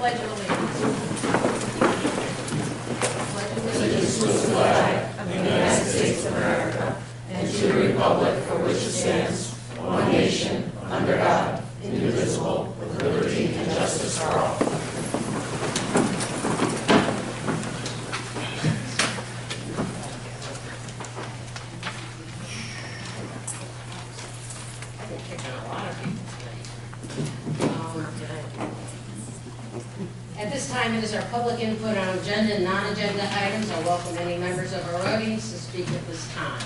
Pledge of Allegiance. Allegiance to the flag of the United States of America and to the republic for which it stands, one nation, under God, indivisible, with liberty and justice for all. At this time, it is our public input on agenda and non-agenda items. I welcome any members of our audience to speak at this time.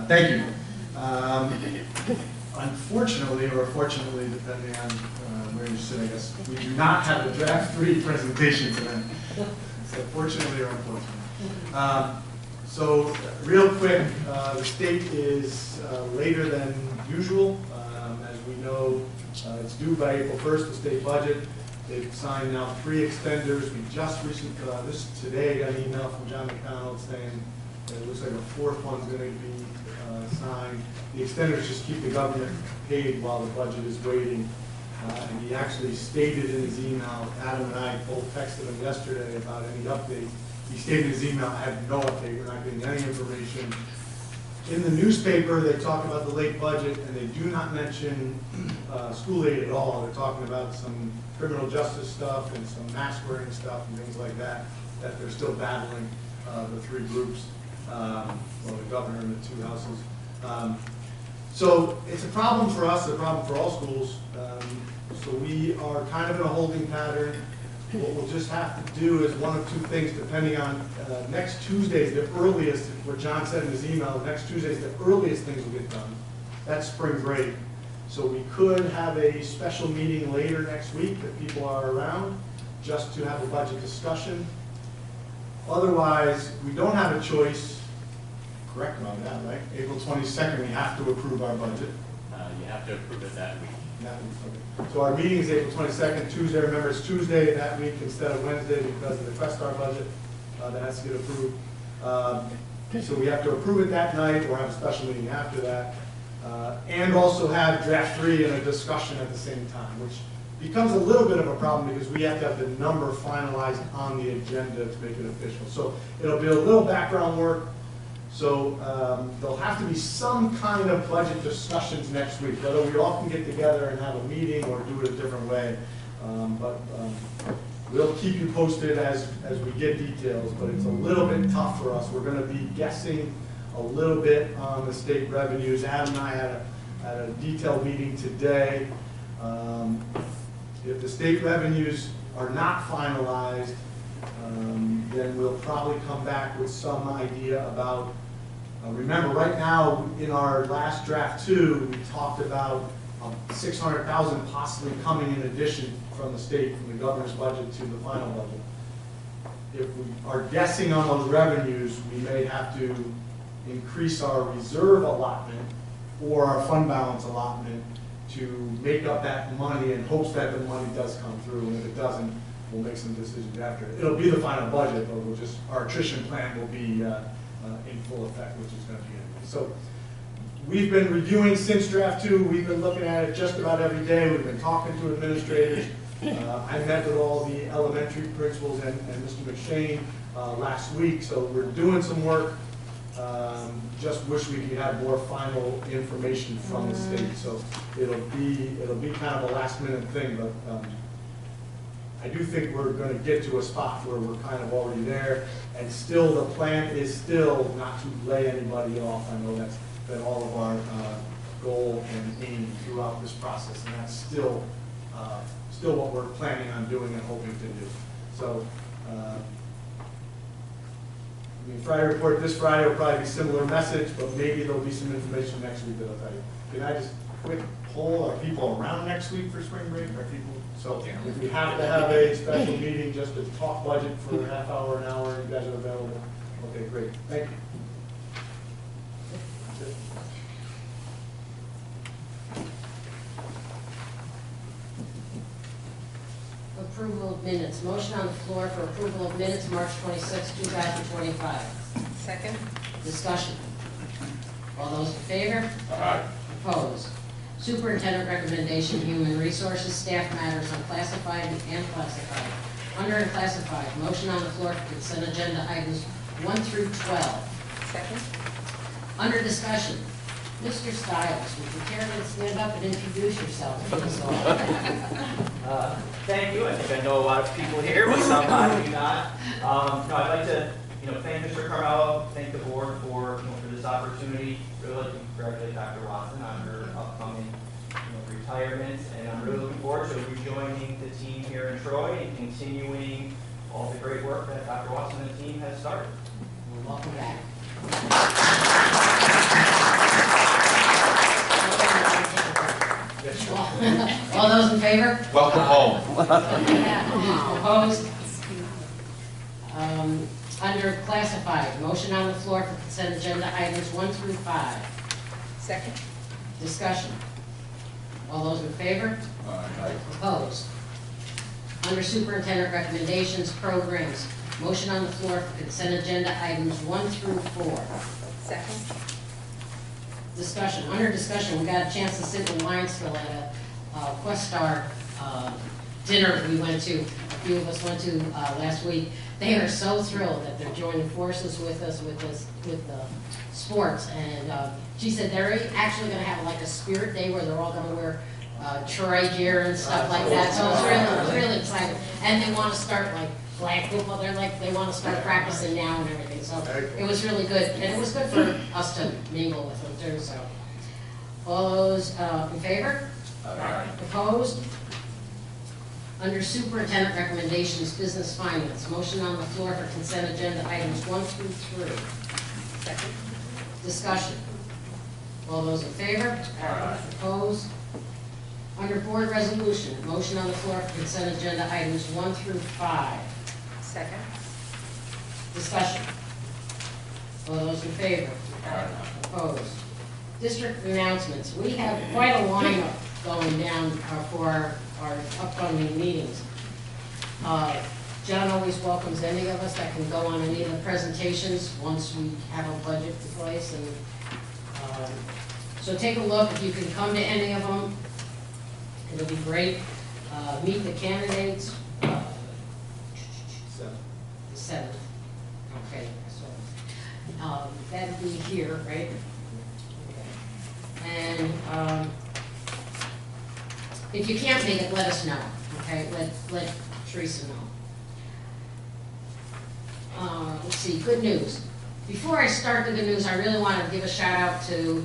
Thank you. Unfortunately, or fortunately, depending on where you sit, I guess, we do not have a draft 3 presentation today. So fortunately or unfortunately. So real quick, the state is later than usual. As we know, it's due by April 1st, the state budget. They've signed now 3 extenders. We just recently, today, got an email from John McDonald saying that it looks like a 4th one's going to be signed. The extenders just keep the government paid while the budget is waiting. And he actually stated in his email, Adam and I both texted him yesterday about any updates. He stated in his email, I have no update, we're not getting any information. In the newspaper, they talk about the late budget, and they do not mention school aid at all. They're talking about some criminal justice stuff and some mask wearing stuff and things like that, that they're still battling, the 3 groups, well, the governor and the 2 houses. So it's a problem for us, a problem for all schools. So we are kind of in a holding pattern. What we'll just have to do is one of 2 things, depending on next Tuesday is the earliest, what John said in his email, next Tuesday is the earliest things will get done. That's spring break. So we could have a special meeting later next week if people are around, just to have a budget discussion. Otherwise, we don't have a choice. Correct me on that, right? April 22nd, we have to approve our budget. You have to approve it that week. Okay. So our meeting is April 22nd, Tuesday. Remember, it's Tuesday that week instead of Wednesday because of the Questar budget that has to get approved. So we have to approve it that night or have a special meeting after that. And also have draft 3 and a discussion at the same time, which becomes a little bit of a problem because we have to have the number finalized on the agenda to make it official. So it'll be a little background work. So there'll have to be some kind of budget discussions next week, whether we all can get together and have a meeting or do it a different way. But we'll keep you posted as we get details, but it's a little bit tough for us. We're going to be guessing a little bit on the state revenues. Adam and I had a detailed meeting today. If the state revenues are not finalized, then we'll probably come back with some idea about, remember right now in our last draft 2, we talked about 600,000 possibly coming in addition from the state, from the governor's budget to the final budget. If we are guessing on those revenues, we may have to increase our reserve allotment or our fund balance allotment to make up that money in hopes that the money does come through, and if it doesn't, we'll make some decisions after. It'll be the final budget, but we'll just, our attrition plan will be in full effect, which is going to be anyway. So we've been reviewing since draft 2. We've been looking at it just about every day. We've been talking to administrators. I met with all the elementary principals and Mr. McShane last week, so we're doing some work. Just wish we could have more final information from the state. So it'll be kind of a last minute thing, but I do think we're going to get to a spot where we're kind of already there, and still the plan is still not to lay anybody off. I know that's been all of our goal and aim throughout this process, and that's still what we're planning on doing and hoping to do. So, Friday report this Friday will probably be a similar message, but maybe there'll be some information next week that I'll tell you. Can I just quick poll, are people around next week for spring break? Are people? So if we have to have a special meeting just to talk budget for a half hour, an hour, you guys are available. Okay, great. Thank you. That's it. Approval of minutes. Motion on the floor for approval of minutes, March 26, 2025. Second. Discussion. All those in favor? Aye. Opposed? Superintendent recommendation, human resources, staff matters unclassified and classified. Under unclassified, motion on the floor for consent agenda items 1 through 12. Second. Under discussion, Mr. Stiles, would you care to stand up and introduce yourself, please? Thank you. I think I know a lot of people here, but some I do not. No, I'd like to, thank Mr. Carmelo, thank the board for this opportunity. Really like to congratulate Dr. Watson on her upcoming retirement, and I'm really looking forward to rejoining the team here in Troy and continuing all the great work that Dr. Watson and the team has started. Welcome back. All those in favor? Welcome home. Opposed? Under classified, motion on the floor for consent agenda items 1 through 5. Second. Discussion. All those in favor? Aye. Opposed? Under superintendent recommendations, programs, motion on the floor for consent agenda items 1 through 4. Second. Discussion. Under discussion, we got a chance to sit in Linesville at a Questar dinner we went to, a few of us went to last week. They are so thrilled that they're joining forces with us with sports. And she said they're actually going to have like a spirit day where they're all going to wear Troy gear and stuff like that. So it's really exciting. And they want to start like flag football. They want to start practicing now and everything. So it was really good, and it was good for us to mingle with them too. So all those in favor? Aye. Opposed? Under superintendent recommendations, business finance, motion on the floor for consent agenda items 1 through 3. Second. Discussion. All those in favor? Aye. Opposed? Under board resolution, motion on the floor for consent agenda items 1 through 5. Second. Discussion. All those in favor? Aye. Opposed? District announcements. We have quite a lineup going down for our upcoming meetings. John always welcomes any of us that can go on any of the presentations once we have a budget in place. And so take a look. If you can come to any of them, it'll be great. Meet the candidates. The 7th. Okay, so that'd be here, right? Okay. And if you can't make it, let us know. Okay, let Teresa know. Let's see, good news. Before I start the good news, I really want to give a shout out to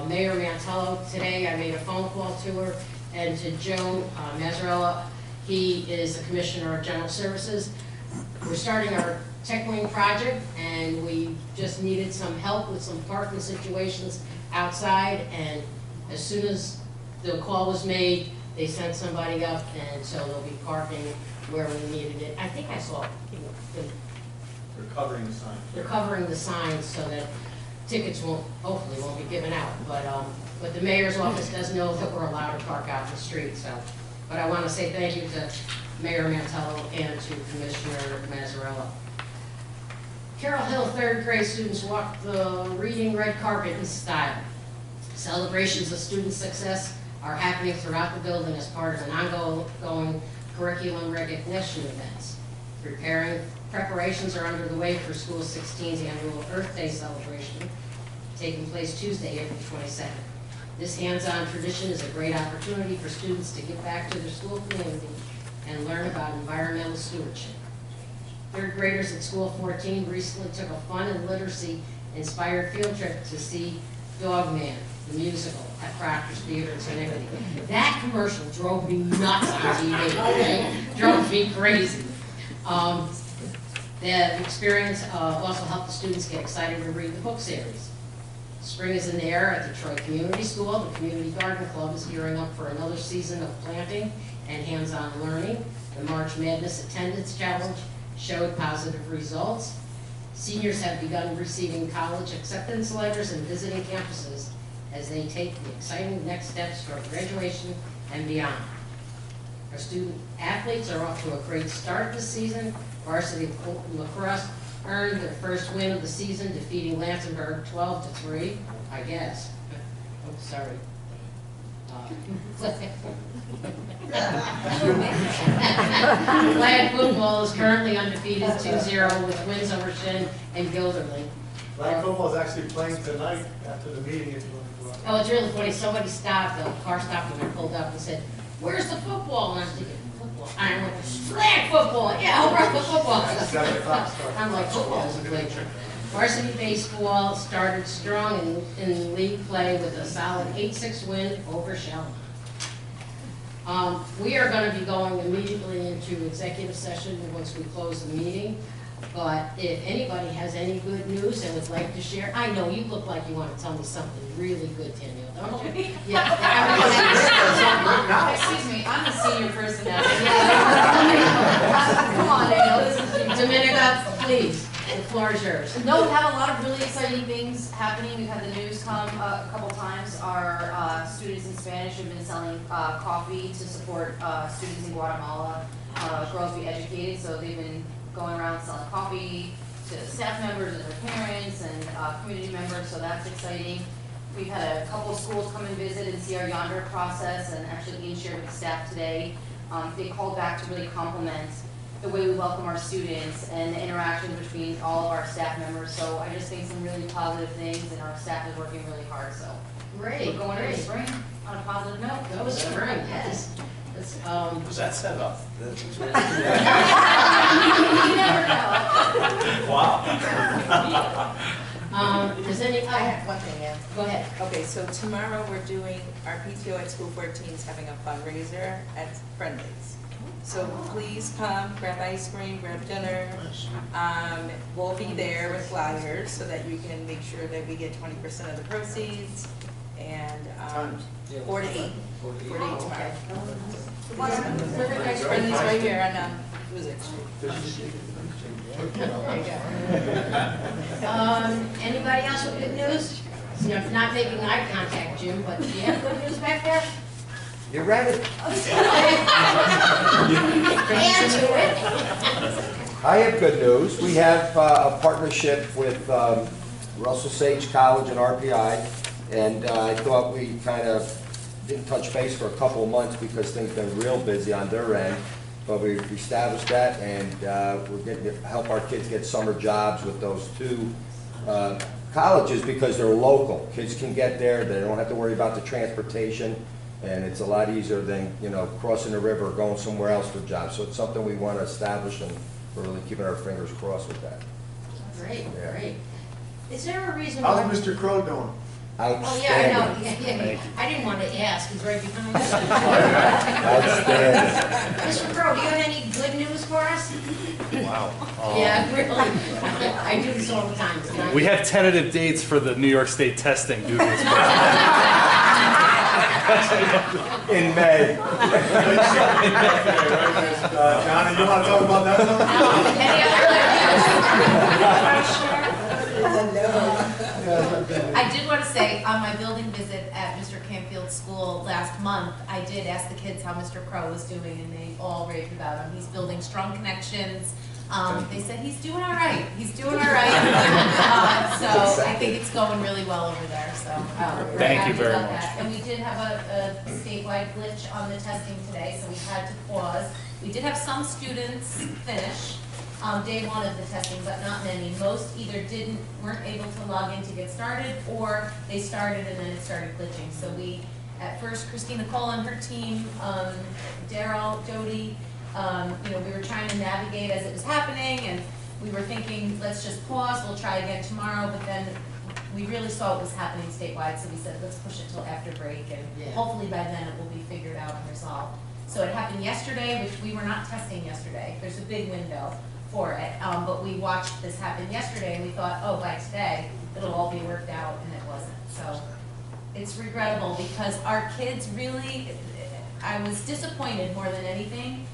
Mayor Mantello. Today I made a phone call to her, and to Joe Mazzarella. He is the Commissioner of General Services. We're starting our Tech Wing project, and we just needed some help with some parking situations outside, and as soon as the call was made, they sent somebody up, and so they'll be parking where we needed it. I think I saw, They're covering the sign. they're covering the signs so that tickets hopefully won't be given out. But the mayor's office does know that we're allowed to park out in the street, so. But I want to say thank you to Mayor Mantello and to Commissioner Mazzarella. Carroll Hill 3rd grade students walked the reading red carpet in style. Celebrations of student success are happening throughout the building as part of an ongoing curriculum recognition events. Preparations are underway for School 16's annual Earth Day celebration, taking place Tuesday, April 22nd. This hands-on tradition is a great opportunity for students to give back to their school community and learn about environmental stewardship. 3rd graders at School 14 recently took a fun and literacy-inspired field trip to see Dog Man, the musical, at Proctor's Theater in Schenectady. That commercial drove me nuts on TV, okay? Drove me crazy. The experience also helped the students get excited to read the book series. Spring is in the air at the Troy Community School. The Community Garden Club is gearing up for another season of planting and hands-on learning. The March Madness Attendance Challenge showed positive results. Seniors have begun receiving college acceptance letters and visiting campuses as they take the exciting next steps toward graduation and beyond. Our student athletes are off to a great start this season. Varsity lacrosse earned their first win of the season, defeating Lansingburg 12-3, I guess. Oh, sorry. Flag football is currently undefeated 2-0 with wins over Shin and Gilderley. Flag football is actually playing tonight after the meeting, if you want to go out. Oh, it's really funny. Somebody stopped, the car stopped and I pulled up and said, "Where's the football?" And I was thinking, football? And I went, "Flag football! Yeah, I'll run the football." I'm like, football is a great trick. Varsity baseball started strong in league play with a solid 8-6 win over Shell. We are going to be going immediately into executive session once we close the meeting. But if anybody has any good news and would like to share, I know you look like you want to tell me something really good, Danielle, don't you? Yeah. Excuse me, I'm a senior person now. Come on, Danielle, this is you. Dominica, please, the floor is yours. No, we have a lot of really exciting things happening. We've had the news come a couple times. Our students in Spanish have been selling coffee to support students in Guatemala, girls be educated, so they've been going around selling coffee to staff members and their parents and community members, so that's exciting. We've had a couple of schools come and visit and see our Yonder process, and actually Ian shared with staff today. They called back to really compliment the way we welcome our students and the interaction between all of our staff members. So I just think some really positive things, and our staff is working really hard. So Great, we're going into great. spring on a positive note. That was spring, yes. It's, Was that set up? You never know. Wow. Does any, I have one thing, yeah. go ahead. Okay, so tomorrow we're doing, our PTO at School 14 is having a fundraiser at Friendly's. So please come, grab ice cream, grab dinner. We'll be there with flyers so that you can make sure that we get 20% of the proceeds. And 4 to 8. 4 to 8 tomorrow. Friendly's right here on Music Street. There you go. Anybody else with good news? You know, not making eye contact, Jim, but do you have good news back there? You ready? Answer it. I have good news. We have a partnership with Russell Sage College and RPI, and I thought we kind of didn't touch base for a couple of months because things have been real busy on their end, but we've established that, and we're getting to help our kids get summer jobs with those two colleges because they're local. Kids can get there, they don't have to worry about the transportation, and it's a lot easier than, you know, crossing the river or going somewhere else for jobs. So it's something we want to establish, and we're really keeping our fingers crossed with that. Great, Yeah. great. Is there a reason why? How's Mr. Crow doing? Oh, yeah, I know, yeah. I didn't want to ask, he's right behind us. Outstanding. Mr. Crow, do you have any good news for us? Wow. Yeah, really. I do this all the time. We have tentative dates for the New York State testing due to this person. In May. Johnny, you want to talk about that one? Any other? I did want to say, on my building visit at Mr. Campfield's school last month, I did ask the kids how Mr. Crow was doing, and they all raved about him. He's building strong connections. They said he's doing all right. He's doing all right. So I think it's going really well over there. So we're Thank happy you very about much. that. And we did have a statewide glitch on the testing today, so we had to pause. We did have some students finish day one of the testing, but not many. Most either weren't able to log in to get started, or they started and then it started glitching. So we, at first, Christina Cole and her team, Daryl, Jody, we were trying to navigate as it was happening, and we were thinking, let's just pause, we'll try again tomorrow, but then we really saw what was happening statewide, so we said, let's push it till after break, and hopefully by then it will be figured out and resolved. So it happened yesterday, which we were not testing yesterday. There's a big window for it, but we watched this happen yesterday, and we thought, oh, by today, it'll all be worked out, and it wasn't. So it's regrettable, because our kids really, I was disappointed more than anything,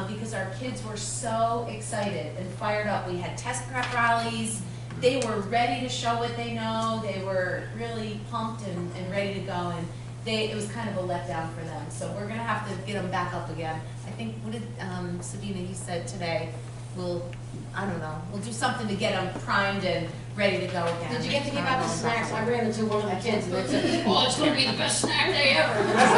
because our kids were so excited and fired up. We had test prep rallies. They were ready to show what they know. They were really pumped and ready to go. it was kind of a letdown for them. So we're gonna have to get them back up again. I think, what did, Sabina, you said today, I don't know, we'll do something to get them primed and ready to go again. Did you get to give out the snacks? I ran into one of the kids and they said, oh, it's gonna be the best snack day ever. And I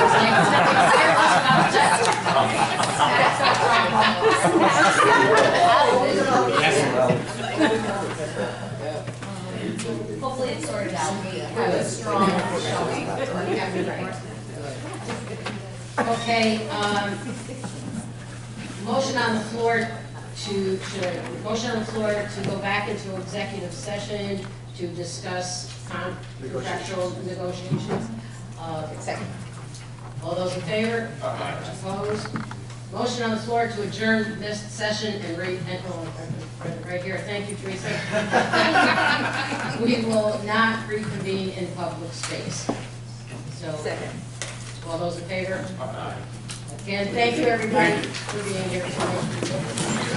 Hopefully it's sorted out. We have a strong showing. Okay, motion on the floor to go back into executive session to discuss contractual negotiations. Second. All those in favor? Opposed? Motion on the floor to adjourn this session and right here, thank you, Teresa. We will not reconvene in public space. So, Second. all those in favor? Again, thank you, everybody, for being here tonight.